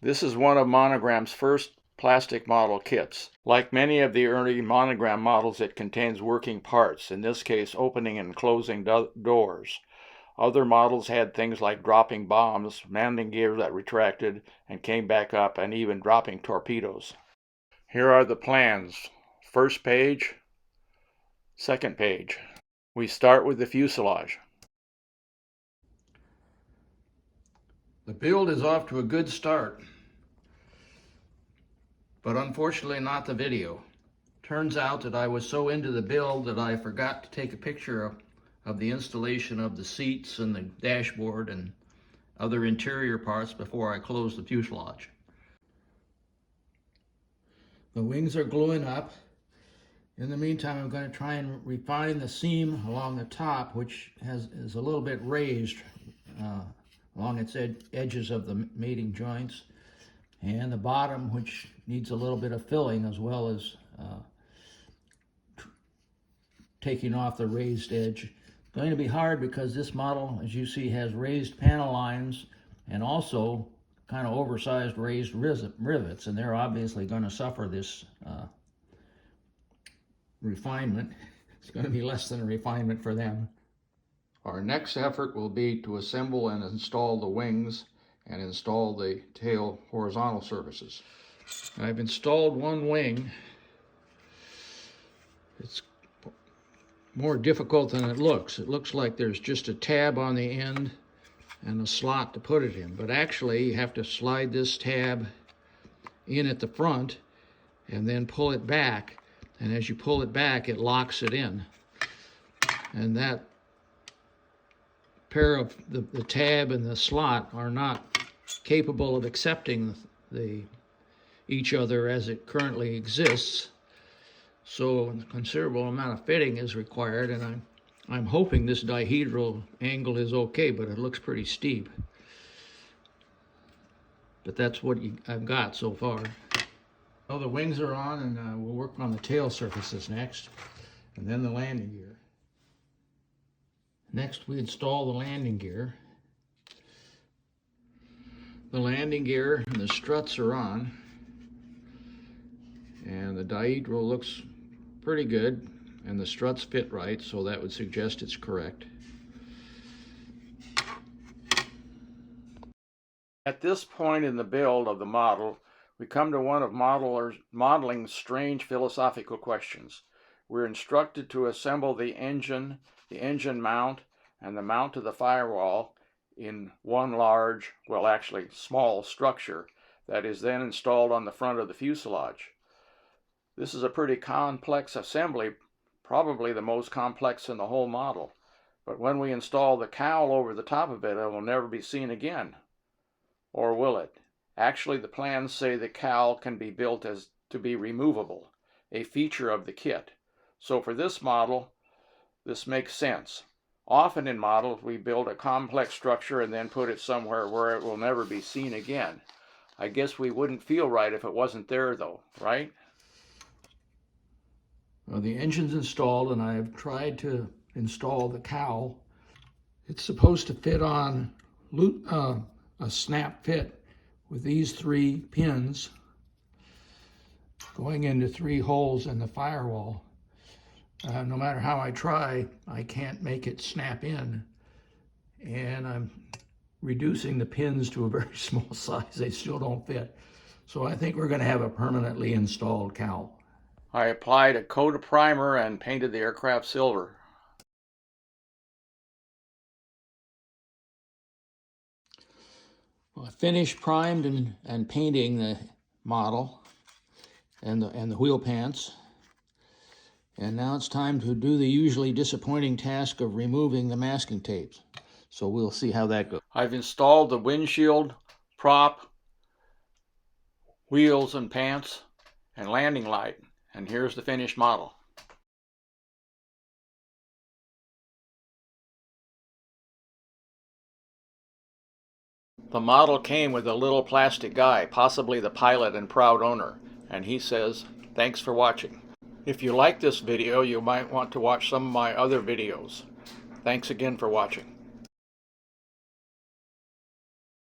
This is one of Monogram's first plastic model kits. Like many of the early Monogram models, it contains working parts, in this case opening and closing doors. Other models had things like dropping bombs, landing gear that retracted and came back up, and even dropping torpedoes. Here are the plans. First page, second page. We start with the fuselage. The build is off to a good start, but unfortunately not the video. Turns out that I was so into the build that I forgot to take a picture of the installation of the seats and the dashboard and other interior parts before I closed the fuselage. The wings are gluing up. In the meantime, I'm going to try and refine the seam along the top, which is a little bit raised along its edges of the mating joints, and the bottom, which needs a little bit of filling, as well as taking off the raised edge. It's going to be hard because this model, as you see, has raised panel lines and also kind of oversized raised rivets, and they're obviously going to suffer this refinement. It's going to be less than a refinement for them. Our next effort will be to assemble and install the wings and install the tail horizontal surfaces. I've installed one wing. It's more difficult than it looks. It looks like there's just a tab on the end and a slot to put it in, but actually you have to slide this tab in at the front and then pull it back, and as you pull it back it locks it in, and that pair of the tab and the slot are not capable of accepting each other as it currently exists, so a considerable amount of fitting is required, and I'm hoping this dihedral angle is okay, but it looks pretty steep. But that's what I've got so far. Well, the wings are on, and we'll work on the tail surfaces next, and then the landing gear. Next, we install the landing gear. The landing gear and the struts are on, and the dihedral looks pretty good, and the struts fit right, so that would suggest it's correct. At this point in the build of the model, we come to one of modeling's strange philosophical questions. We're instructed to assemble the engine mount, and the mount to the firewall in one large, well actually small structure that is then installed on the front of the fuselage. This is a pretty complex assembly, probably the most complex in the whole model. But when we install the cowl over the top of it, it will never be seen again. Or will it? Actually, the plans say the cowl can be built as to be removable, a feature of the kit. So for this model, this makes sense. Often in models, we build a complex structure and then put it somewhere where it will never be seen again. I guess we wouldn't feel right if it wasn't there though, right? Well, the engine's installed, and I've tried to install the cowl. It's supposed to fit on a snap fit with these 3 pins going into 3 holes in the firewall. No matter how I try, I can't make it snap in, and I'm reducing the pins to a very small size. They still don't fit. So I think we're going to have a permanently installed cowl. I applied a coat of primer and painted the aircraft silver. Well, I finished primed and painting the model and the wheel pants. And now it's time to do the usually disappointing task of removing the masking tapes. So we'll see how that goes. I've installed the windshield, prop, wheels and pants, and landing light. And here's the finished model. The model came with a little plastic guy, possibly the pilot and proud owner, and he says, "Thanks for watching." If you like this video, you might want to watch some of my other videos. Thanks again for watching.